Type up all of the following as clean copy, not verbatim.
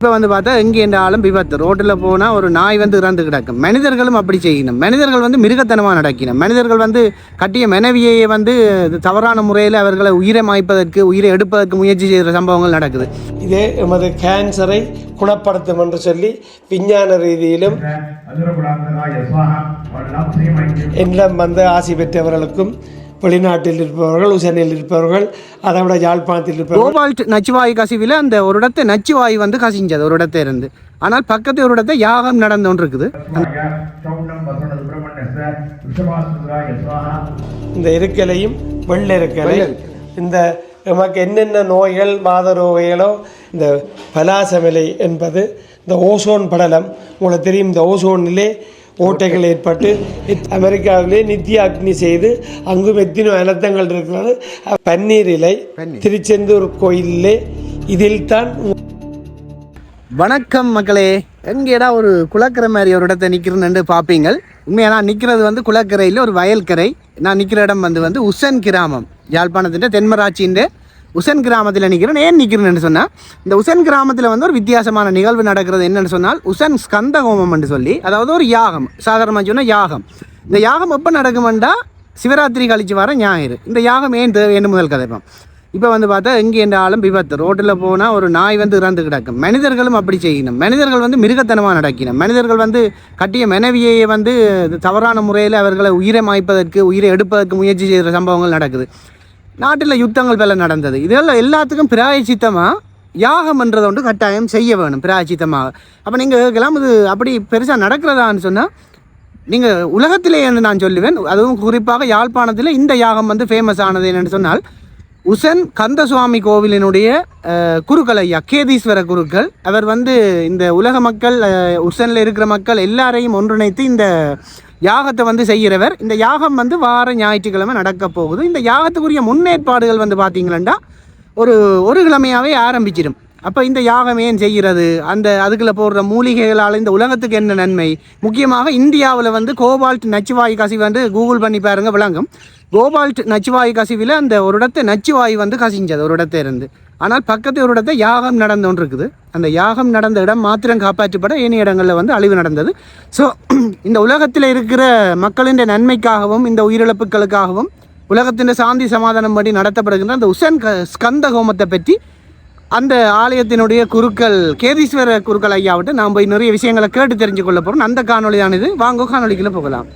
இப்போ வந்து பார்த்தா எங்கே என்றாலும் விபத்து ரோட்டில் போனால் ஒரு நாய் வந்து இறந்து கிடக்கும். மனிதர்களும் அப்படி செய்யணும். மனிதர்கள் வந்து மிருகத்தனமாக நடக்கணும். மனிதர்கள் வந்து கட்டிய மனைவியை வந்து தவறான முறையில் அவர்களை உயிரை மாய்ப்பதற்கு உயிரை எடுப்பதற்கு முயற்சி செய்கிற சம்பவங்கள் நடக்குது. இதே எமது கேன்சரை குணப்படுத்தும் என்று சொல்லி விஞ்ஞான ரீதியிலும் என்னிடம் வந்து ஆசி பெற்றவர்களுக்கும் வெளிநாட்டில் இருப்பவர்கள் உசனில் இருப்பவர்கள் அதை விட யாழ்ப்பாணத்தில் இருப்பவர்கள் கோபால்ட் நச்சுவாயு கசிவில் அந்த ஒரு இடத்தை நச்சுவாயு வந்து கசிஞ்சது ஒரு இடத்த இருந்து. ஆனால் பக்கத்து ஒரு இடத்த யாகம் நடந்து ஒன்று இருக்குது. இந்த இருக்கலையும் வெள்ளை இருக்கலை இந்த நமக்கு என்னென்ன நோய்கள் வாத நோய்களோ இந்த பலாசமிலை என்பது இந்த ஓசோன் படலம் உங்களுக்கு தெரியும். இந்த ஓசோனிலே ஓட்டைகள் ஏற்பட்டு அமெரிக்காவிலே நித்திய அக்னி செய்து அங்கும் எத்தனை அனர்த்தங்கள் இருக்கிறது. பன்னீர் இலை திருச்செந்தூர் கோயிலே இதில் தான். வணக்கம் மக்களே, எங்கேடா ஒரு குளக்கரை மாதிரி ஒரு இடத்த நிற்கிறேன்னு பார்ப்பீங்கள். உண்மையாக நான் நிற்கிறது வந்து குளக்கரையில் ஒரு வயல்கரை. நான் நிற்கிற இடம் வந்து உசன் கிராமம், யாழ்ப்பாணத்தின் தென்மராட்சியின் உசன் கிராமத்தில் நிற்கிறேன். ஏன் நிற்கிறேன்னு சொன்னால் இந்த உசன் கிராமத்தில் வந்து ஒரு வித்தியாசமான நிகழ்வு நடக்கிறது. என்னென்னு சொன்னால் உசன் ஸ்கந்த ஹோமம் என்று சொல்லி, அதாவது ஒரு யாகம், சாதாரணமாக சொன்னால் யாகம். இந்த யாகம் எப்போ நடக்குமெண்டா சிவராத்திரி கழிச்சு வர ஞாயிறு. இந்த யாகம் ஏன் தேவைன்னு முதல் கதைப்போம். இப்போ வந்து பார்த்தா எங்கே என்றாலும் விபத்து ரோட்டில் போனால் ஒரு நாய் வந்து இறந்து கிடக்கும். மனிதர்களும் அப்படி செய்யணும். மனிதர்கள் வந்து மிருகத்தனமாக நடக்கணும். மனிதர்கள் வந்து கட்டிய மனைவியை வந்து தவறான முறையில் அவர்களை உயிரை மாய்ப்பதற்கு உயிரை எடுப்பதற்கு முயற்சி செய்கிற சம்பவங்கள் நடக்குது. நாட்டில் யுத்தங்கள் பல நடந்தது. இதெல்லாம் எல்லாத்துக்கும் பிராயச்சித்தமாக யாகம்ன்றதை ஒன்று கட்டாயம் செய்ய வேணும் பிராயச்சித்தமாக. அப்போ நீங்கள் கேட்கலாம், இது அப்படி பெருசாக நடக்கிறதான்னு சொன்னால் நீங்கள் உலகத்திலே என்று நான் சொல்லுவேன். அதுவும் குறிப்பாக யாழ்ப்பாணத்தில் இந்த யாகம் வந்து ஃபேமஸ் ஆனது என்னென்னு சொன்னால் உசன் கந்தசுவாமி கோவிலினுடைய குருக்கள் ஐயா கேதீஸ்வர குருக்கள். அவர் வந்து இந்த உலக மக்கள் உசனில் இருக்கிற மக்கள் எல்லாரையும் ஒன்றிணைத்து இந்த யாகத்தை வந்து செய்கிறவர். இந்த யாகம் வந்து வார ஞாயிற்றுக்கிழமை நடக்க போகுது. இந்த யாகத்துக்குரிய முன்னேற்பாடுகள் வந்து பார்த்தீங்களா ஒரு கிழமையாகவே ஆரம்பிச்சிடும். அப்போ இந்த யாகம் ஏன் செய்கிறது, அதுக்குள்ளே போடுற மூலிகைகளால் இந்த உலகத்துக்கு என்ன நன்மை, முக்கியமாக இந்தியாவில் வந்து கோபால்ட் நச்சுவாயு கசிவு வந்து கூகுள் பண்ணி பாருங்கள் விளங்கும். கோபால்ட் நச்சுவாயு கசிவில் அந்த ஒரு இடத்த நச்சுவாயு வந்து கசிஞ்சது ஒரு இடத்த இருந்து. ஆனால் பக்கத்து ஒரு இடத்த யாகம் நடந்து ஒன்று இருக்குது. அந்த யாகம் நடந்த இடம் மாத்திரம் காப்பாற்றப்பட ஏனைய இடங்களில் வந்து அழிவு நடந்தது. ஸோ இந்த உலகத்தில் இருக்கிற மக்களின் நன்மைக்காகவும் இந்த உயிரிழப்புகளுக்காகவும் உலகத்தின் சாந்தி சமாதானம் படி நடத்தப்படுகின்ற அந்த உசன் ஸ்கந்த ஹோமத்தை பற்றி அந்த ஆலயத்தினுடைய குருக்கள் கேதீஸ்வர குருக்கள் ஐயாவிட்டு நாம் போய் நிறைய விஷயங்களை கேட்டு தெரிஞ்சு கொள்ள போகிறோம். அந்த காணொலியானது வாங்க காணொலிக்குள்ளே போகலாம்.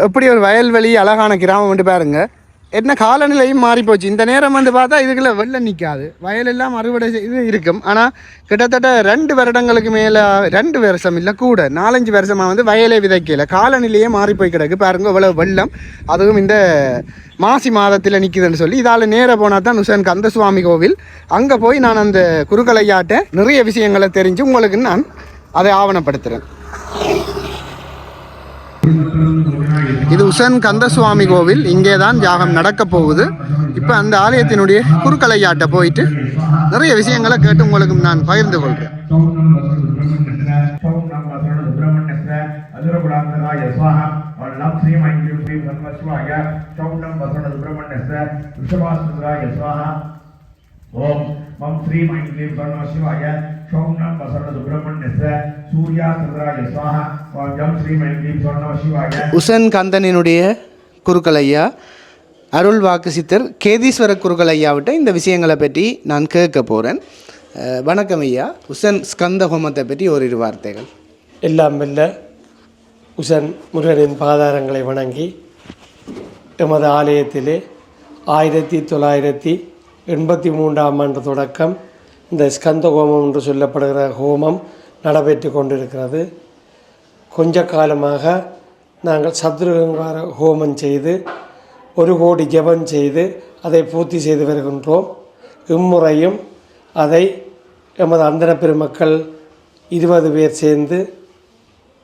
எப்படி ஒரு வயல்வெளி அழகான கிராமம் வந்து பாருங்க. என்ன காலநிலையும் மாறிப்போச்சு. இந்த நேரம் வந்து பார்த்தா இதுக்குள்ள வெள்ளம் நிற்காது, வயலெல்லாம் அறுவடை இது இருக்கும். ஆனால் கிட்டத்தட்ட 2 வருடங்களுக்கு மேலே 2 வருஷம் இல்லை கூட 4-5 வருஷமாக வந்து வயலை விதைக்கல. காலநிலையே மாறி போய் கிடக்கு பாருங்க. இவ்வளோ வெள்ளம், அதுவும் இந்த மாசி மாதத்தில் நிற்குதுன்னு சொல்லி இதால் நேராக போனால் தான் உசன் கந்தசுவாமி கோவில். அங்கே போய் நான் அந்த குருக்களையாட்ட நிறைய விஷயங்களை தெரிஞ்சு உங்களுக்கு நான் அதை ஆவணப்படுத்துகிறேன். இது உசன் கந்தசுவாமி கோவில். இங்கே தான் யாகம் நடக்க போகுது. இப்போ அந்த ஆலயத்தினுடைய குருக்களையாட்ட போயிட்டு நிறைய விஷயங்களை கேட்டு உங்களுக்கு நான் பகிர்ந்து கொள்கிறேன். ஓம் மம் ஸ்ரீ மைம் க்ளீம் சர்வ சிவாய ஷௌம் நம் வசன சுப்ரமண்யஸ்ய சூர்யா சந்திராய ஸ்வாஹா ஓம் ஜம் ஸ்ரீ மைம் க்ளீம் சர்வ சிவாய. உசன் கந்தனினுடைய குருக்கள் ஐயா அருள் வாக்கு சித்தர் கேதீஸ்வர குருக்கள் ஐயாவிட்ட இந்த விஷயங்களை பற்றி நான் கேட்க போகிறேன். வணக்கம் ஐயா. உசன் ஸ்கந்த ஹோமத்தை பற்றி ஓரிரு வார்த்தைகள். எல்லாம் வெல்ல உசன் முருகனின் பாதாரங்களை வணங்கி எமது ஆலயத்திலே 1983ஆம் ஆண்டு தொடக்கம் இந்த ஸ்கந்த ஹோமம் என்று சொல்லப்படுகிற ஹோமம் நடைபெற்று கொண்டிருக்கிறது. கொஞ்ச காலமாக நாங்கள் சத்ருகங்கார ஹோமம் செய்து 1 கோடி ஜபம் செய்து அதை பூர்த்தி செய்து வருகின்றோம். இம்முறையும் அதை எமது அந்தன பெருமக்கள் 20 பேர் சேர்ந்து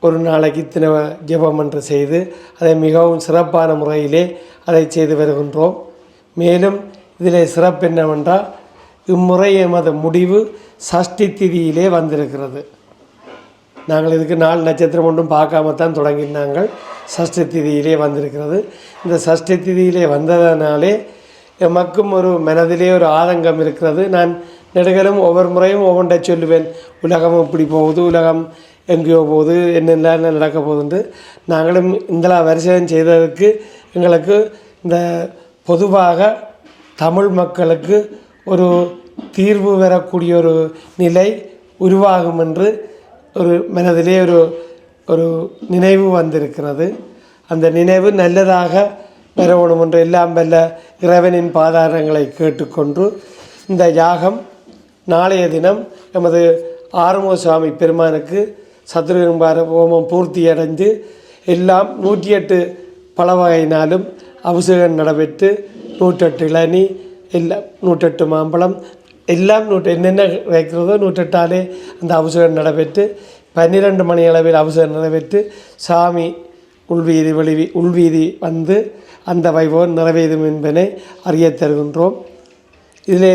ஒரு நாளைக்கு இத்தனை ஜபம் என்று செய்து அதை மிகவும் சிறப்பான முறையிலே அதை செய்து வருகின்றோம். மேலும் இதில் சிறப்பு என்னவென்றால் இம்முறை எமது முடிவு சஷ்டி திதியிலே வந்திருக்கிறது. நாங்கள் இதுக்கு 4 நட்சத்திரம் ஒன்றும் பார்க்காம தான் தொடங்கினாங்கள். சஷ்டி திதியிலே வந்திருக்கிறது. இந்த சஷ்டி திதியிலே வந்ததனாலே எமக்கும் ஒரு மனதிலே ஒரு ஆதங்கம் இருக்கிறது. நான் நெடுகலும் ஒவ்வொரு முறையும் ஒவ்வொன்றை சொல்லுவேன். உலகம் இப்படி போகுது, உலகம் எங்கேயோ போகுது, என்னென்ன நடக்க போகுதுன்று. நாங்களும் இந்த வருஷம் செய்ததற்கு எங்களுக்கு இந்த பொதுவாக தமிழ் மக்களுக்கு ஒரு தீர்வு வரக்கூடிய ஒரு நிலை உருவாகும் என்று ஒரு மனதிலே ஒரு நினைவு வந்திருக்கிறது. அந்த நினைவு நல்லதாக பெறணும் என்று எல்லாம் வல்ல இறைவனின் பாதாரங்களை கேட்டுக்கொண்டு இந்த யாகம் நாளைய தினம் எமது ஆறுமுக சுவாமி பெருமானுக்கு சதுரகும்பார ஹோமம் பூர்த்தியடைந்து எல்லாம் 108 பல வகையினாலும் அபிஷேகம் நடைபெற்று 108 இளநீ எல்லாம் 108 மாம்பழம் எல்லாம் என்னென்ன வைக்கிறதோ 108ஆலே அந்த அபிஷேகம் நடைபெற்று 12 மணி அளவில் அபிஷேகம் நடைபெற்று சாமி உள்வீதி வந்து அந்த வைபவம் நிறைவேறும் என்பதை அறிய தருகின்றோம். இதிலே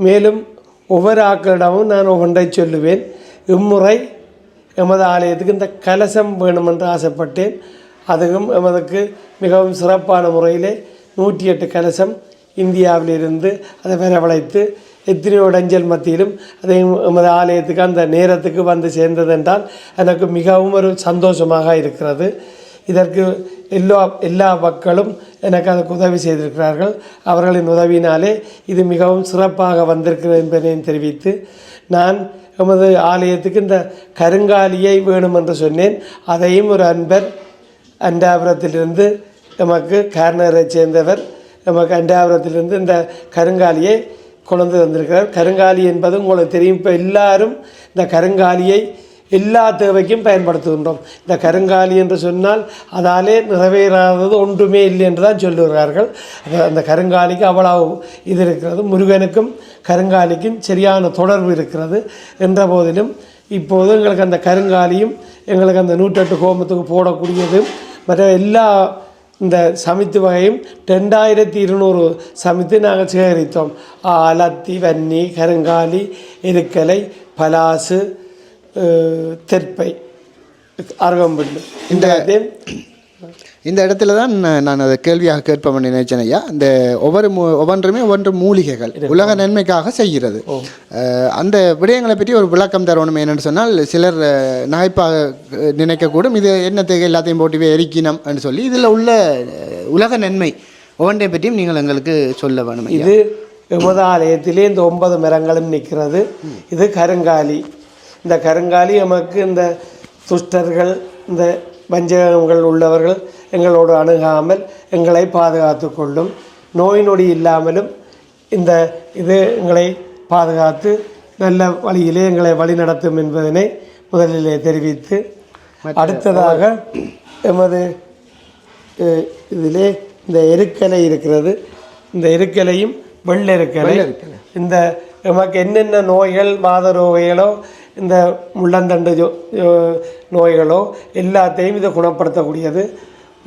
மேலும் ஒவ்வொரு ஆக்களிடமும் நான் ஒன்றை சொல்லுவேன். இம்முறை எமது ஆலயத்துக்கு இந்த கலசம் வேணுமென்று ஆசைப்பட்டேன். அதுவும் எமதுக்கு மிகவும் சிறப்பான முறையிலே 108 கலசம் இந்தியாவிலிருந்து அதை வரவழைத்து எத்தனையோ இடைஞ்சல் மத்தியிலும் அதை எமது ஆலயத்துக்கு அந்த நேரத்துக்கு வந்து சேர்ந்ததென்றால் எனக்கு மிகவும் ஒரு சந்தோஷமாக இருக்கிறது. இதற்கு எல்லா மக்களும் எனக்கு அதுக்கு உதவி செய்திருக்கிறார்கள். அவர்களின் உதவியினாலே இது மிகவும் சிறப்பாக வந்திருக்கிறது என்பதையும் தெரிவித்து நான் எமது ஆலயத்துக்கு இந்த கருங்காலியை வேணும் என்று சொன்னேன். அதையும் ஒரு அன்பர் அண்டாபுரத்திலிருந்து நமக்கு கார்னரை சேர்ந்தவர் நமக்கு அண்டாபுரத்திலிருந்து இந்த கருங்காலியை கொண்டு வந்திருக்கிறார். கருங்காலி என்பது உங்களுக்கு தெரியும். இப்போ எல்லாரும் இந்த கருங்காலியை எல்லா தேவைக்கும் பயன்படுத்துகின்றோம். இந்த கருங்காலி என்று சொன்னால் அதாலே நிறைவேறாதது ஒன்றுமே இல்லை என்று தான் சொல்லுகிறார்கள். அந்த கருங்காலிக்கு அவ்வளவு இது இருக்கிறது. முருகனுக்கும் கருங்காலிக்கும் சரியான தொடர்பு இருக்கிறது. என்ற போதிலும் இப்போது எங்களுக்கு அந்த கருங்காலியும் எங்களுக்கு அந்த 108 ஹோமத்துக்கு போடக்கூடியதும் மற்ற எல்லா இந்த சமித்து வகையும் 2200 சமித்து நாங்கள் சேகரித்தோம். அலத்தி, வன்னி, கருங்காலி, எருக்கலை, பலாசு, தெற்பை, அருகம்புல். இந்த இடத்துல தான் நான் அதை கேள்வியாக கேட்பேன் நினைச்சேன் ஐயா. இந்த ஒவ்வொரு மூலிகைகள் உலக நன்மைக்காக செய்கிறது. அந்த விடயங்களை பற்றி ஒரு விளக்கம் தரணும். என்னென்னு சொன்னால் சிலர் நகைப்பாக நினைக்கக்கூடும், இது என்னத்துக்கு எல்லாத்தையும் போட்டு எரிக்கணும் என்று சொல்லி. இதில் உள்ள உலக நன்மை ஒவ்வொன்றை பற்றியும் நீங்கள் எங்களுக்கு சொல்ல வேணும். இது எமது ஆலயத்திலே இந்த 9 மரங்களும் நிற்கிறது. இது கருங்காலி. இந்த கருங்காலி நமக்கு இந்த துஷ்டர்கள் இந்த வஞ்சகங்கள் உள்ளவர்கள் எங்களோடு அணுகாமல் எங்களை பாதுகாத்து கொள்ளும். நோய் நொடி இல்லாமலும் இது எங்களை பாதுகாத்து நல்ல வழியிலே எங்களை வழி நடத்தும் என்பதனை முதலிலே தெரிவித்து அடுத்ததாக எமது இதிலே இந்த எருக்கலை இருக்கிறது. இந்த எருக்கலையும் வெள்ளெருக்கலை இந்த நமக்கு என்னென்ன நோய்கள் வாத நோய்களோ இந்த முள்ளந்தண்டு நோய்களோ எல்லாத்தையும் இதை குணப்படுத்தக்கூடியது.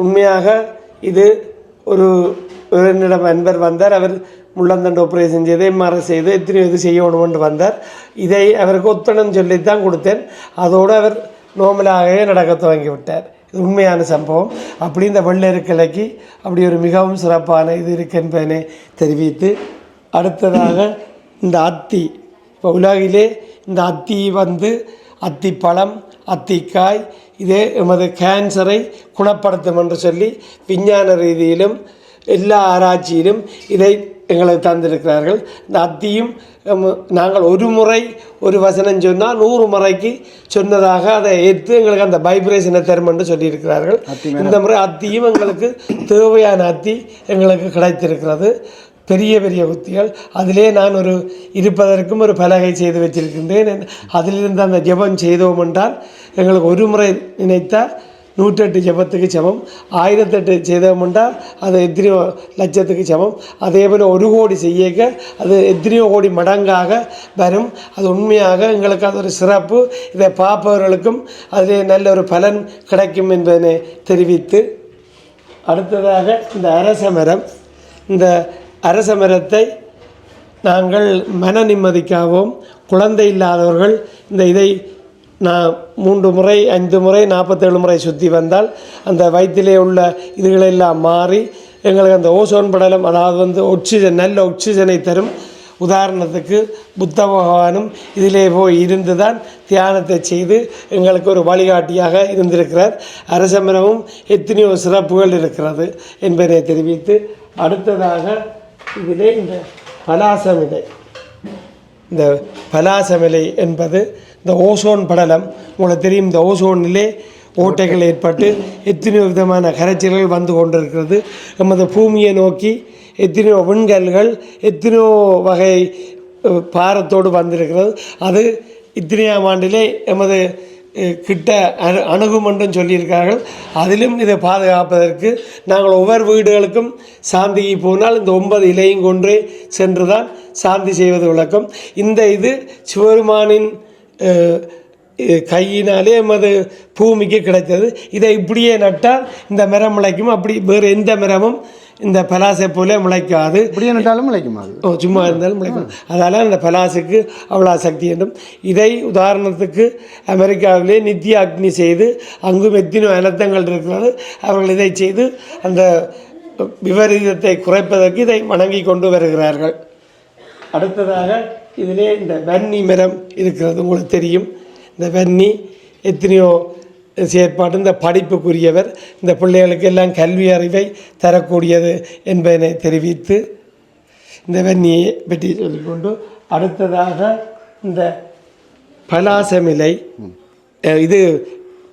உண்மையாக இது ஒரு என்னிடம் நண்பர் வந்தார். அவர் முள்ளந்தண்டு ஆப்ரேஷன் செய்து எம்ஆர்ஐ செய்து எத்தனையோ இது செய்யணுமென்று வந்தார். இதை அவருக்கு ஒத்தனம் சொல்லித்தான் கொடுத்தேன். அதோடு அவர் நோமலாகவே நடக்க துவங்கி விட்டார். இது உண்மையான சம்பவம். அப்படி இந்த வெள்ளெருக்கலைக்கு அப்படி ஒரு மிகவும் சிறப்பான இது இருக்கு என்பதனை தெரிவித்து அடுத்ததாக இந்த அத்தி. இப்போ உலகிலே இந்த அத்தி அத்திப்பழம், அத்திக்காய் இதே எமது கேன்சரை குணப்படுத்தும் என்று சொல்லி விஞ்ஞான ரீதியிலும் எல்லா ஆராய்ச்சியிலும் இதை எங்களுக்கு தந்திருக்கிறார்கள். இந்த அத்தியும் நாங்கள் ஒரு முறை ஒரு வசனம் சொன்னால் 100 முறைக்கு சொன்னதாக அதை ஏற்று எங்களுக்கு அந்த வைப்ரேஷனை தரும் என்று சொல்லியிருக்கிறார்கள். இந்த முறை அத்தியும் எங்களுக்கு தேவையான அத்தி எங்களுக்கு கிடைத்திருக்கிறது. பெரிய பெரிய குத்திகள். அதிலே நான் இருப்பதற்கும் ஒரு பலகை செய்து வச்சிருக்கின்றேன். அதிலிருந்து அந்த ஜெபம் செய்தோம் என்றால் எங்களுக்கு ஒரு முறை நினைத்தால் 108 ஜெபத்துக்கு சமம். 1008 செய்தோம் என்றால் அது எத்தனையோ லட்சத்துக்கு சமம். அதே போல் 1 கோடி செய்யக்க அது எத்தனையோ கோடி மடங்காக வரும். அது உண்மையாக எங்களுக்கு அது ஒரு சிறப்பு. இதை பார்ப்பவர்களுக்கும் அதிலே நல்ல ஒரு பலன் கிடைக்கும் என்பதனை தெரிவித்து அடுத்ததாக இந்த அரச மரத்தை நாங்கள் மன நிம்மதிக்காகவும் குழந்தை இல்லாதவர்கள் இதை நான் 3 முறை 5 முறை 47 முறை சுற்றி வந்தால் அந்த வயிற்றிலே உள்ள இதுகளெல்லாம் மாறி எங்களுக்கு அந்த ஓசோன் படலம், அதாவது வந்து ஆக்சிஜன், நல்ல ஆக்சிஜனை தரும். உதாரணத்துக்கு புத்த பகவானும் இதிலே போய் இருந்து தான் தியானத்தை செய்து எங்களுக்கு ஒரு வழிகாட்டியாக இருந்திருக்கிறார். அரசமரமும் எத்தனையோ சிறப்புகள் இருக்கிறது என்பதை தெரிவித்து, அடுத்ததாக இதிலே இந்த பலாசமிலை, இந்த பலாசமிலை என்பது இந்த ஓசோன் படலம். உங்களுக்கு தெரியும், இந்த ஓசோனிலே ஓட்டைகள் ஏற்பட்டு எத்தனையோ விதமான கரைச்சல்கள் வந்து கொண்டிருக்கிறது. நமது பூமியை நோக்கி எத்தனையோ விண்கல்கள் எத்தனையோ வகை பாரத்தோடு வந்திருக்கிறது. அது இத்தனையாம் ஆண்டிலே எமது கிட்ட அணுகும் என்றும் சொல்லியிருக்கார்கள். அதிலும் இதை பாதுகாப்பதற்கு நாங்கள் ஒவ்வொரு வீடுகளுக்கும் சாந்திக்கு போனால் இந்த 9 இலையும் கொன்றே சென்று தான் சாந்தி செய்வது வழக்கம். இந்த இது சிவபெருமானின் கையினாலே எமது பூமிக்கு கிடைத்தது. இதை இப்படியே நட்டால் இந்த மரம் முளைக்கும். அப்படி வேறு எந்த மரமும் இந்த பலாசை போல முளைக்காது. இப்படியே நட்டாலும் முளைக்குமா? சும்மா இருந்தாலும் முளைக்கும். அதனால் அந்த பலாசுக்கு அவ்வளோ சக்தி வேண்டும். இதை உதாரணத்துக்கு அமெரிக்காவிலே நித்திய அக்னி செய்து அங்கும் எத்தனோ அனர்த்தங்கள் இருக்கிறது. அவர்கள் இதை செய்து அந்த விபரீதத்தை குறைப்பதற்கு இதை வணங்கி கொண்டு வருகிறார்கள். அடுத்ததாக இதிலே இந்த வன்னி மரம் இருக்கிறது. உங்களுக்கு தெரியும், இந்த வன்னி எத்தனையோ செயற்பாடு, இந்த படிப்புக்குரியவர், இந்த பிள்ளைகளுக்கு எல்லாம் கல்வி அறிவை தரக்கூடியது என்பதனை தெரிவித்து இந்த வன்னியை பற்றி சொல்லிக்கொண்டு, அடுத்ததாக இந்த பலாசமிலை, இது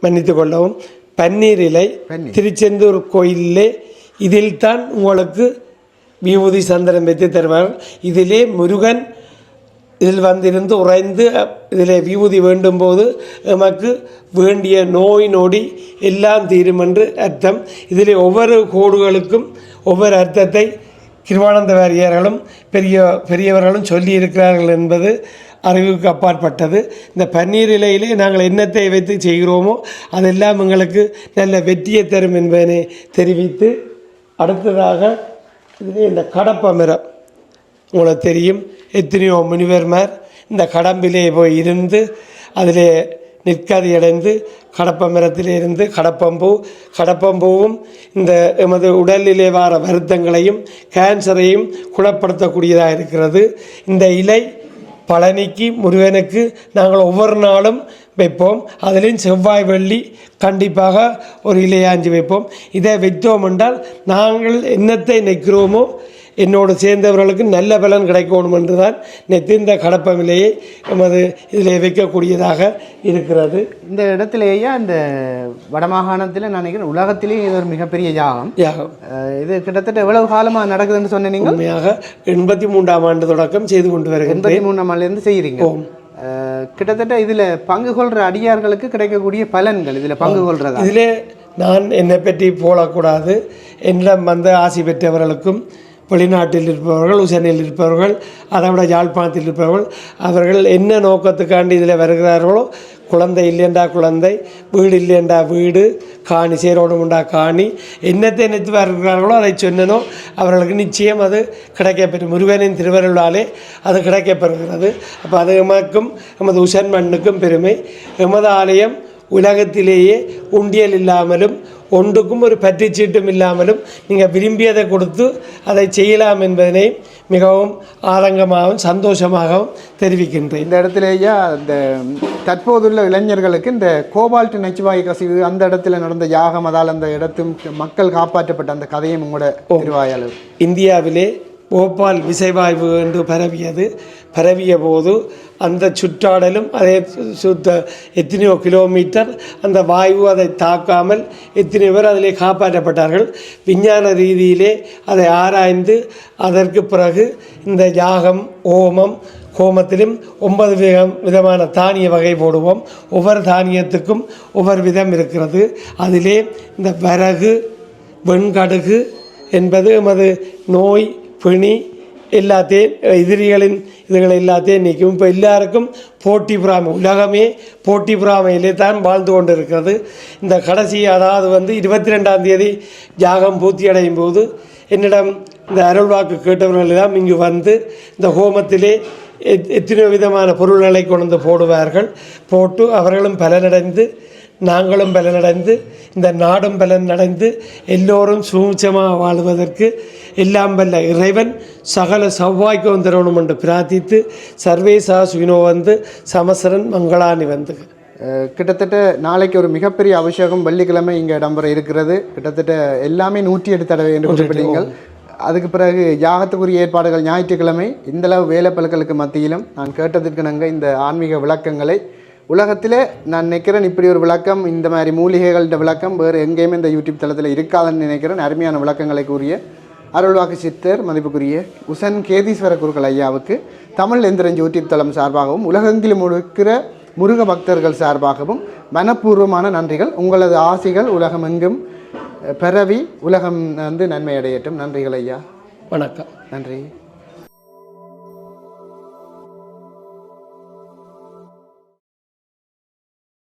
மன்னித்து கொள்ளவும், பன்னீர் இலை, திருச்செந்தூர் கோயிலே இதில் தான் உங்களுக்கு விபூதி சந்திரன் வைத்து தருவார்கள். இதிலே முருகன் இதில் வந்திருந்து உறைந்து இதில் விபூதி வேண்டும் போது நமக்கு வேண்டிய நோய் நொடி எல்லாம் தீரும் என்று அர்த்தம். இதில் ஒவ்வொரு கோடுகளுக்கும் ஒவ்வொரு அர்த்தத்தை கிருபானந்த வாரியார்களும் பெரியவர்களும் சொல்லியிருக்கிறார்கள் என்பது அறிவுக்கு அப்பாற்பட்டது. இந்த பன்னீர் இலையிலே நாங்கள் எண்ணத்தை வைத்து செய்கிறோமோ அதெல்லாம் எங்களுக்கு நல்ல வெற்றியை தரும் என்பதனை தெரிவித்து, அடுத்ததாக இதிலே இந்த கடப்ப மரம் உங்களுக்கு தெரியும், எத்தனையோ முனிவர்மார் இந்த கடம்பிலே போய் இருந்து அதிலே நிற்கதியடைந்து கடப்ப மரத்திலே இருந்து கடப்பம்பூவும் இந்த எமது உடலிலே வர வருத்தங்களையும் கேன்சரையும் குணப்படுத்தக்கூடியதாக இருக்கிறது. இந்த இலை பழனிக்கு முருகனுக்கு நாங்கள் ஒவ்வொரு நாளும் வைப்போம். அதிலும் செவ்வாய் வெள்ளி கண்டிப்பாக ஒரு இலையாஞ்சி வைப்போம். இதை வைத்தோம் என்றால் நாங்கள் என்னத்தை நிற்கிறோமோ என்னோடு சேர்ந்தவர்களுக்கு நல்ல பலன் கிடைக்கணும் என்று தான் இந்த கடப்பமிலையை நமது இதில் வைக்கக்கூடியதாக இருக்கிறது. இந்த இடத்துலேயே இந்த வடமாகாணத்தில் நான் நினைக்கிறேன் உலகத்திலேயே இது ஒரு மிகப்பெரிய யாகம். இது கிட்டத்தட்ட எவ்வளவு காலமாக நடக்குதுன்னு சொன்னீங்க? உண்மையாக 83ஆம் ஆண்டு தொடக்கம் செய்து கொண்டு வருகிறேன். 83ஆம் ஆண்டுலேருந்து செய்கிறீங்க. கிட்டத்தட்ட இதில் பங்கு கொள்கிற அடியார்களுக்கு கிடைக்கக்கூடிய பலன்கள் இதில் பங்கு கொள்றதா? இதில் நான் என்னை பற்றி போடக்கூடாது. என்னிடம் வந்த ஆசி பெற்றவர்களுக்கும் வெளிநாட்டில் இருப்பவர்கள், உசனில் இருப்பவர்கள், அதை விட யாழ்ப்பாணத்தில் இருப்பவர்கள், அவர்கள் என்ன நோக்கத்துக்காண்டி இதில் வருகிறார்களோ, குழந்தை இல்லையண்டா குழந்தை, வீடு இல்லையண்டா வீடு, காணி சேரோடுமுண்டா காணி, என்னத்தை நினைத்து வருகிறார்களோ அதை சொன்னனோ அவர்களுக்கு நிச்சயம் அது கிடைக்கப்பெறும். முருகனின் திருவருளாலே அது கிடைக்கப்பெறுகிறது. அப்போ அது எமக்கும் நமது உசன் மண்ணுக்கும் பெருமை. எமது ஆலயம் உலகத்திலேயே உண்டியல் இல்லாமலும் ஒன்றுக்கும் ஒரு பற்றுச்சீட்டும் இல்லாமலும் நீங்கள் விரும்பியதை கொடுத்து அதை செய்யலாம் என்பதனை மிகவும் ஆதங்கமாகவும் சந்தோஷமாகவும் தெரிவிக்கின்றேன். இந்த இடத்துலேயே இந்த தற்போதுள்ள இளைஞர்களுக்கு இந்த கோபால்ட் நச்சுவாயு கசிவு அந்த இடத்துல நடந்த யாகம், அதால் அந்த இடத்தும் மக்கள் காப்பாற்றப்பட்ட அந்த கதையும் உங்களோட திருவாயால் இந்தியாவிலே போபால் விசைவாய்வு என்று பரவிய போது அந்த சுற்றாடலும் அதே எத்தனையோ கிலோமீட்டர் அந்த வாயு அதை தாக்காமல் எத்தனை பேர் அதிலே காப்பாற்றப்பட்டார்கள். விஞ்ஞான ரீதியிலே அதை ஆராய்ந்து அதற்கு பிறகு இந்த யாகம் ஹோமத்திலும் 9 விதமான தானிய வகை போடுவோம். ஒவ்வொரு தானியத்துக்கும் ஒவ்வொரு விதம் இருக்கிறது. அதிலே இந்த வரகு, வெண்கடுகு என்பது எமது நோய் பிணி எல்லாத்தையும் எதிரிகளின் இதுகளை எல்லாத்தையும் நீக்கும். இப்போ எல்லாருக்கும் போட்டி பொறாமை, உலகமே போட்டி பொறாமையிலே தான் வாழ்ந்து கொண்டு இருக்கிறது. இந்த கடைசி, அதாவது 22ஆம் தேதி யாகம் பூர்த்தி அடையும் போது என்னிடம் இந்த அருள்வாக்கு கேட்டவர்கள் எல்லாம் இங்கு வந்து இந்த ஹோமத்திலே எத்தனை விதமான பொருள்களை கொண்டு போடுவார்கள். போட்டு அவர்களும் பலனடைந்து நாங்களும் பலனடைந்து இந்த நாடும் பலனடைந்து எல்லோரும் சுமூச்சமாக வாழ்வதற்கு எல்லாம் வல்ல இறைவன் சகல சௌவாய்க்கும் தரணும் என்று பிரார்த்தித்து சர்வேசா சுவினோ வந்து சமசரன் மங்களானி வந்து. கிட்டத்தட்ட நாளைக்கு ஒரு மிகப்பெரிய அபிஷேகம் வெள்ளிக்கிழமை இங்கே இடம்பெற இருக்கிறது. கிட்டத்தட்ட எல்லாமே 108 தடவை என்று குறிப்பிட்டீங்கள். அதுக்கு பிறகு யாகத்துக்குரிய ஏற்பாடுகள் ஞாயிற்றுக்கிழமை. இந்தளவு வேலைப்பழுக்களுக்கு மத்தியிலும் நான் கேட்டதற்கு நாங்கள் இந்த ஆன்மீக விளக்கங்களை உலகத்தில் நான் நினைக்கிறேன் இப்படி ஒரு விளக்கம், இந்த மாதிரி மூலிகைகளோட விளக்கம் வேறு எங்கேயுமே இந்த யூடியூப் தளத்தில் இருக்காதுன்னு நினைக்கிறேன். அருமையான விளக்கங்களை கூறிய அருள்வாக்கு சித்தர் மதிப்புக்குரிய உசன் கேதீஸ்வர குருக்கள் ஐயாவுக்கு தமிழ் எந்திரன் யூடியூப் தளம் சார்பாகவும் உலகெங்கிலும் இருக்கிற முருக பக்தர்கள் சார்பாகவும் மனப்பூர்வமான நன்றிகள். உங்களது ஆசிகள் உலகம் எங்கும் பரவி உலகம் வந்து நன்மை அடையட்டும். நன்றிகள் ஐயா. வணக்கம். நன்றி.